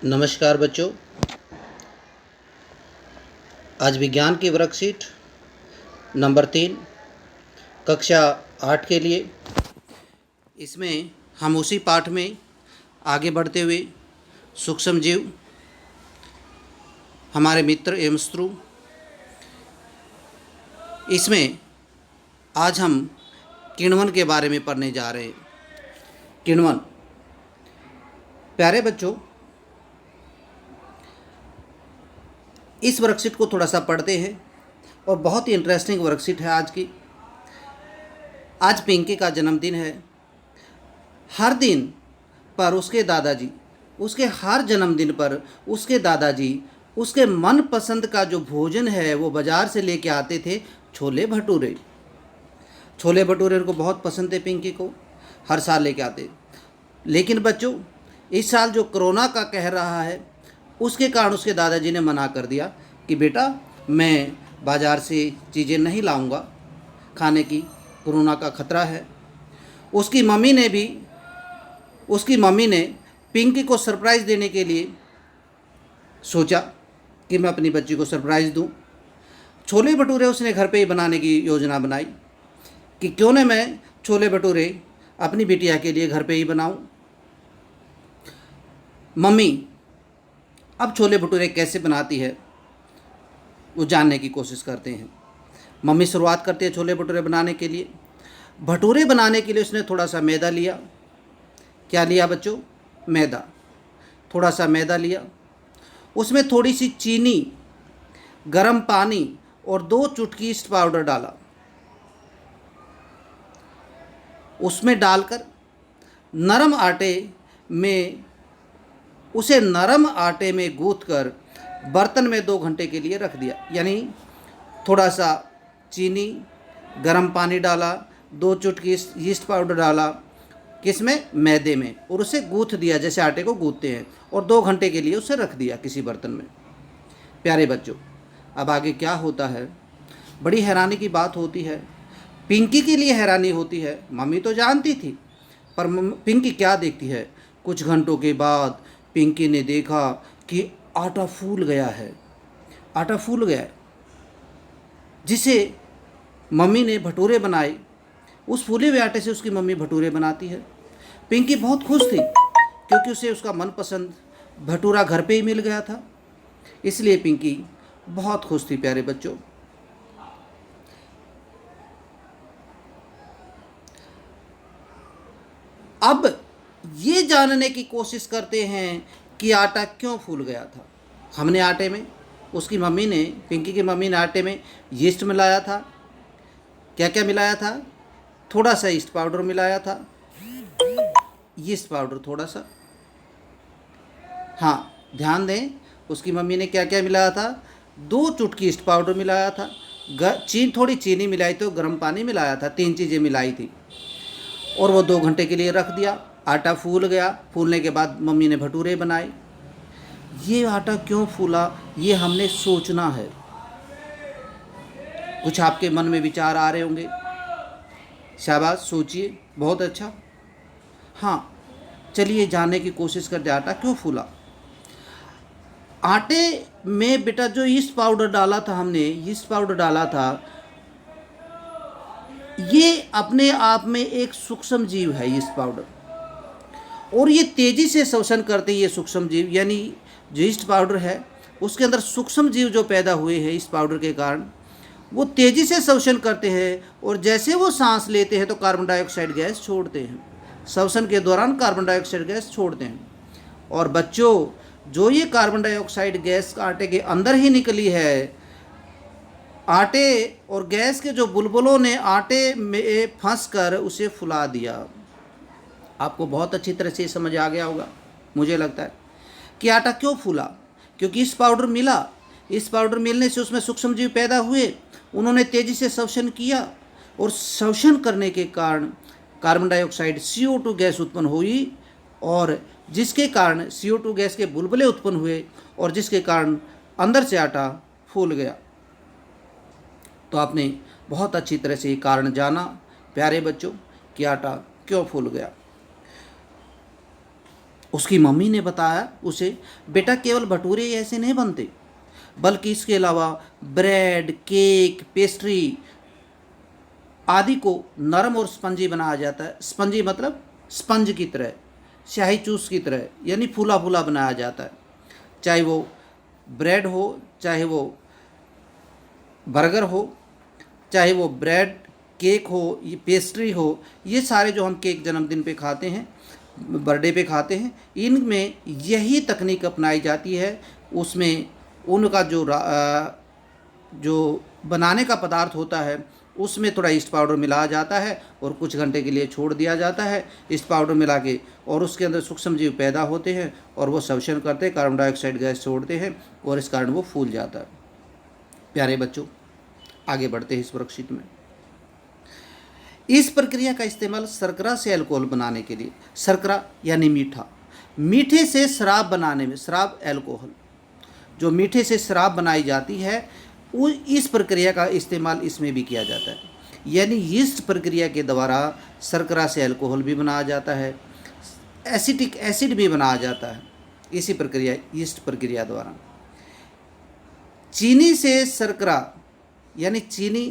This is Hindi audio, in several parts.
नमस्कार बच्चों। आज विज्ञान की वर्कशीट नंबर 3 कक्षा 8 के लिए, इसमें हम उसी पाठ में आगे बढ़ते हुए सूक्ष्म जीव, हमारे मित्र एवं शत्रु, इसमें आज हम किण्वन के बारे में पढ़ने जा रहे हैं। किण्वन, प्यारे बच्चों, इस वर्कशीट को थोड़ा सा पढ़ते हैं और बहुत ही इंटरेस्टिंग वर्कशीट है आज की। आज पिंकी का जन्मदिन है। हर दिन पर उसके दादाजी, उसके हर जन्मदिन पर उसके दादाजी उसके मनपसंद का जो भोजन है वो बाज़ार से लेके आते थे, छोले भटूरे। छोले भटूरे उनको बहुत पसंद थे, पिंकी को हर साल लेके आते। लेकिन बच्चों, इस साल जो कोरोना का कह रहा है उसके कारण उसके दादाजी ने मना कर दिया कि बेटा मैं बाज़ार से चीज़ें नहीं लाऊंगा खाने की, कोरोना का ख़तरा है। उसकी मम्मी ने पिंकी को सरप्राइज़ देने के लिए सोचा कि मैं अपनी बच्ची को सरप्राइज़ दूं। छोले भटूरे उसने घर पे ही बनाने की योजना बनाई कि क्यों न मैं छोले भटूरे अपनी बिटिया के लिए घर पे ही बनाऊं। मम्मी अब छोले भटूरे कैसे बनाती है वो जानने की कोशिश करते हैं। मम्मी शुरुआत करती है छोले भटूरे बनाने के लिए। भटूरे बनाने के लिए उसने थोड़ा सा मैदा लिया। क्या लिया बच्चों? मैदा। थोड़ा सा मैदा लिया, उसमें थोड़ी सी चीनी, गर्म पानी और 2 चुटकी ईस्ट पाउडर डाला। उसमें डालकर नरम आटे में गूँथकर बर्तन में 2 घंटे के लिए रख दिया। यानी थोड़ा सा चीनी, गर्म पानी डाला, 2 चुटकी ईस्ट पाउडर डाला, किसमें? मैदे में, और उसे गूँथ दिया जैसे आटे को गूँथते हैं, और 2 घंटे के लिए उसे रख दिया किसी बर्तन में। प्यारे बच्चों, अब आगे क्या होता है? बड़ी हैरानी की बात होती है। पिंकी के लिए हैरानी होती है। मम्मी तो जानती थी, पर पिंकी क्या देखती है? कुछ घंटों के बाद पिंकी ने देखा कि आटा फूल गया है। आटा फूल गया है जिसे मम्मी ने भटूरे बनाए। उस फूले हुए आटे से उसकी मम्मी भटूरे बनाती है। पिंकी बहुत खुश थी क्योंकि उसे उसका मनपसंद भटूरा घर पे ही मिल गया था। इसलिए पिंकी बहुत खुश थी। प्यारे बच्चों, अब ये जानने की कोशिश करते हैं कि आटा क्यों फूल गया था। हमने आटे में, पिंकी की मम्मी ने आटे में यीस्ट मिलाया था। क्या क्या मिलाया था? थोड़ा सा ईस्ट पाउडर मिलाया था, यीस्ट पाउडर थोड़ा सा। हाँ, ध्यान दें, उसकी मम्मी ने क्या क्या मिलाया था? 2 चुटकी ईस्ट पाउडर मिलाया था, थोड़ी चीनी मिलाई, तो गर्म पानी मिलाया था। 3 चीज़ें मिलाई थी और वो 2 घंटे के लिए रख दिया। आटा फूल गया। फूलने के बाद मम्मी ने भटूरे बनाए। ये आटा क्यों फूला, ये हमने सोचना है। कुछ आपके मन में विचार आ रहे होंगे। शाबाश, सोचिए, बहुत अच्छा। हाँ, चलिए जानने की कोशिश करते, आटा क्यों फूला। आटे में बेटा जो ईस्ट पाउडर डाला था, हमने ईस्ट पाउडर डाला था, ये अपने आप में एक सूक्ष्म जीव है ईस्ट पाउडर, और ये तेज़ी से श्वसन करते हैं। ये सूक्ष्म जीव यानी जो ईस्ट पाउडर है उसके अंदर सूक्ष्म जीव जो पैदा हुए हैं इस पाउडर के कारण, वो तेज़ी से श्वसन करते हैं, और जैसे वो सांस लेते हैं तो कार्बन डाइऑक्साइड गैस छोड़ते हैं। श्वसन के दौरान कार्बन डाइऑक्साइड गैस छोड़ते हैं। और बच्चों, जो ये कार्बन डाइऑक्साइड गैस आटे के अंदर ही निकली है, आटे और गैस के जो बुलबुलों ने आटे में फंसकर उसे फुला दिया। आपको बहुत अच्छी तरह से समझ आ गया होगा, मुझे लगता है, कि आटा क्यों फूला। क्योंकि इस पाउडर मिला। इस पाउडर मिलने से उसमें सूक्ष्म जीव पैदा हुए, उन्होंने तेज़ी से श्वसन किया, और श्वसन करने के कारण कार्बन डाइऑक्साइड CO2 गैस उत्पन्न हुई, और जिसके कारण CO2 गैस के बुलबुले उत्पन्न हुए, और जिसके कारण अंदर से आटा फूल गया। तो आपने बहुत अच्छी तरह से ये कारण जाना प्यारे बच्चों कि आटा क्यों फूल गया। उसकी मम्मी ने बताया उसे, बेटा केवल भटूरे ऐसे नहीं बनते, बल्कि इसके अलावा ब्रेड, केक, पेस्ट्री आदि को नरम और स्पंजी बनाया जाता है। स्पंजी मतलब स्पंज की तरह, स्याही चूस की तरह, यानी फूला फूला बनाया जाता है। चाहे वो ब्रेड हो, चाहे वो बर्गर हो, चाहे वो ब्रेड केक हो, ये पेस्ट्री हो, ये सारे जो हम केक जन्मदिन पे खाते हैं, बर्थडे पे खाते हैं, इनमें यही तकनीक अपनाई जाती है। उसमें उनका जो बनाने का पदार्थ होता है उसमें थोड़ा ईस्ट पाउडर मिलाया जाता है और कुछ घंटे के लिए छोड़ दिया जाता है ईस्ट पाउडर मिला के, और उसके अंदर सूक्ष्म जीव पैदा होते हैं और वो श्वसन करते हैं, कार्बन डाइऑक्साइड गैस छोड़ते हैं और इस कारण वो फूल जाता है। प्यारे बच्चों, आगे बढ़ते हैं इस वर्कशीट में। इस प्रक्रिया का इस्तेमाल शर्करा से अल्कोहल बनाने के लिए, शर्करा यानी मीठा, मीठे से शराब बनाने में, शराब अल्कोहल, जो मीठे से शराब बनाई जाती है वो इस प्रक्रिया का इस्तेमाल इसमें भी किया जाता है। यानी यीस्ट प्रक्रिया के द्वारा शर्करा से अल्कोहल भी बनाया जाता है, एसिटिक एसिड भी बनाया जाता है इसी प्रक्रिया, यीस्ट प्रक्रिया द्वारा। चीनी से शर्करा, यानी चीनी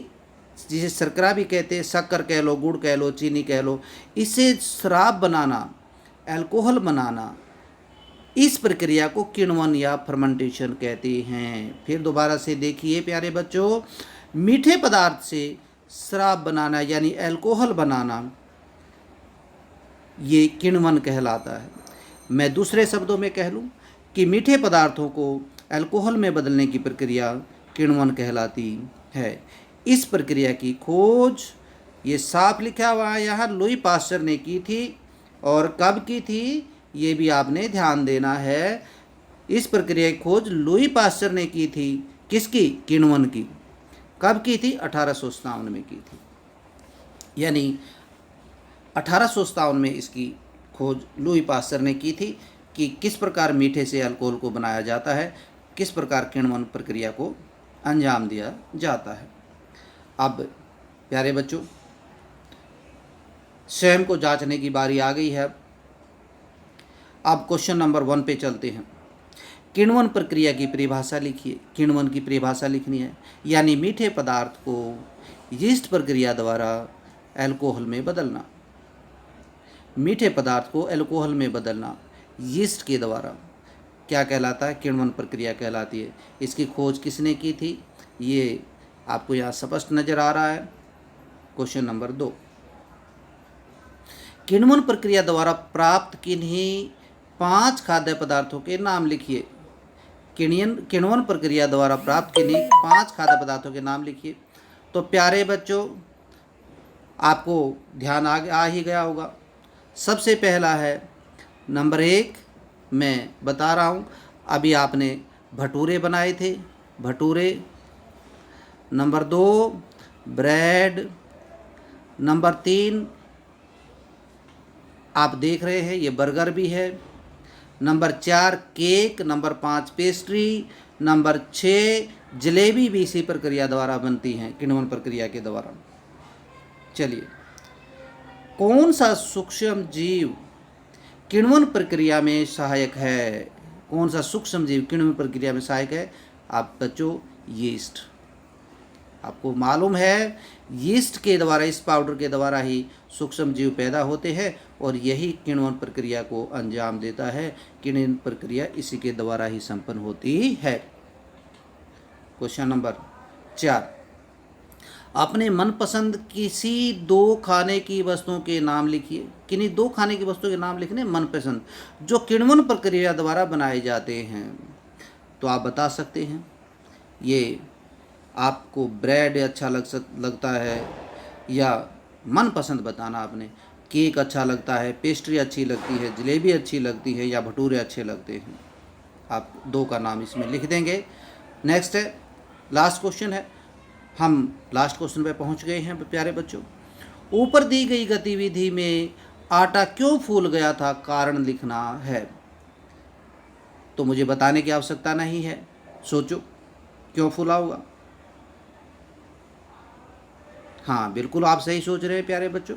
जिसे शर्करा भी कहते हैं, शक्कर कह लो, गुड़ कह लो, चीनी कह लो, इसे शराब बनाना, अल्कोहल बनाना, इस प्रक्रिया को किण्वन या फर्मेंटेशन कहते हैं। फिर दोबारा से देखिए प्यारे बच्चों, मीठे पदार्थ से शराब बनाना यानी अल्कोहल बनाना, ये किण्वन कहलाता है। मैं दूसरे शब्दों में कह लूँ कि मीठे पदार्थों को अल्कोहल में बदलने की प्रक्रिया किण्वन कहलाती है। इस प्रक्रिया की खोज, ये साफ लिखा हुआ है यहाँ, लुई पास्चर ने की थी। और कब की थी ये भी आपने ध्यान देना है। इस प्रक्रिया की खोज लुई पास्चर ने की थी, किसकी? किण्वन की। कब की थी? 1857 में की थी। यानी 1857 में इसकी खोज लुई पास्चर ने की थी कि किस प्रकार मीठे से अल्कोहल को बनाया जाता है, किस प्रकार किण्वन प्रक्रिया को अंजाम दिया जाता है। अब प्यारे बच्चों, स्वयं को जांचने की बारी आ गई है। अब क्वेश्चन नंबर 1 पे चलते हैं। किण्वन प्रक्रिया की परिभाषा लिखिए। किण्वन की परिभाषा लिखनी है, यानी मीठे पदार्थ को यीस्ट प्रक्रिया द्वारा अल्कोहल में बदलना। मीठे पदार्थ को अल्कोहल में बदलना यीस्ट के द्वारा क्या कहलाता है? किण्वन प्रक्रिया कहलाती है। इसकी खोज किसने की थी? ये आपको यहाँ स्पष्ट नज़र आ रहा है। क्वेश्चन नंबर 2, किण्वन प्रक्रिया द्वारा प्राप्त किन्हीं 5 खाद्य पदार्थों के नाम लिखिए। किण्वन प्रक्रिया द्वारा प्राप्त किन्हीं 5 खाद्य पदार्थों के नाम लिखिए। तो प्यारे बच्चों, आपको ध्यान आ ही गया होगा। सबसे पहला है नंबर 1, मैं बता रहा हूँ, अभी आपने भटूरे बनाए थे, भटूरे। Number 2 bread. नंबर 3 आप देख रहे हैं ये बर्गर भी है। Number 4 cake. Number 5 pastry. Number 6 jalebi भी इसी प्रक्रिया द्वारा बनती हैं, किण्वन प्रक्रिया के द्वारा। चलिए, कौन सा सूक्ष्म जीव किण्वन प्रक्रिया में सहायक है? कौन सा सूक्ष्म जीव किण्वन प्रक्रिया में सहायक है? आप बच्चों, यीस्ट। आपको मालूम है यीस्ट के द्वारा, इस पाउडर के द्वारा ही सूक्ष्म जीव पैदा होते हैं और यही किण्वन प्रक्रिया को अंजाम देता है। किण्वन प्रक्रिया इसी के द्वारा ही संपन्न होती है। क्वेश्चन नंबर 4, अपने मनपसंद किसी 2 खाने की वस्तुओं के नाम लिखिए। किन्हीं 2 खाने की वस्तुओं के नाम लिखने मनपसंद, जो किण्वन प्रक्रिया द्वारा बनाए जाते हैं। तो आप बता सकते हैं, ये आपको ब्रेड अच्छा लगता है, या मनपसंद बताना आपने, केक अच्छा लगता है, पेस्ट्री अच्छी लगती है, जलेबी अच्छी लगती है, या भटूरे अच्छे लगते हैं। आप 2 का नाम इसमें लिख देंगे। नेक्स्ट है, लास्ट क्वेश्चन है। हम लास्ट क्वेश्चन पे पहुंच गए हैं प्यारे बच्चों। ऊपर दी गई गतिविधि में आटा क्यों फूल गया था, कारण लिखना है। तो मुझे बताने की आवश्यकता नहीं है, सोचो क्यों फूला होगा। हाँ, बिल्कुल आप सही सोच रहे हैं प्यारे बच्चों,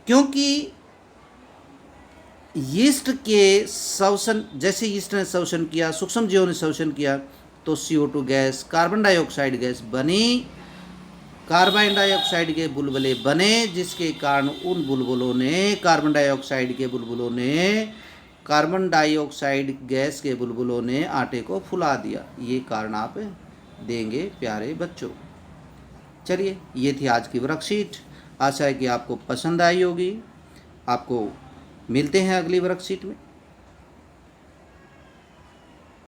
क्योंकि यीस्ट के श्वसन, जैसे यीस्ट ने श्वसन किया, सूक्ष्म जीवों ने श्वसन किया, तो CO2 gas, carbon dioxide gas बनी, कार्बन डाइऑक्साइड के बुलबुले बने, जिसके कारण उन बुलबुलों ने, कार्बन डाइऑक्साइड के बुलबुलों ने, कार्बन डाइऑक्साइड गैस के बुलबुलों ने आटे को फुला दिया। ये कारण आप देंगे प्यारे बच्चों। चलिए, ये थी आज की वर्कशीट। आशा है कि आपको पसंद आई होगी। आपको मिलते हैं अगली वर्कशीट में।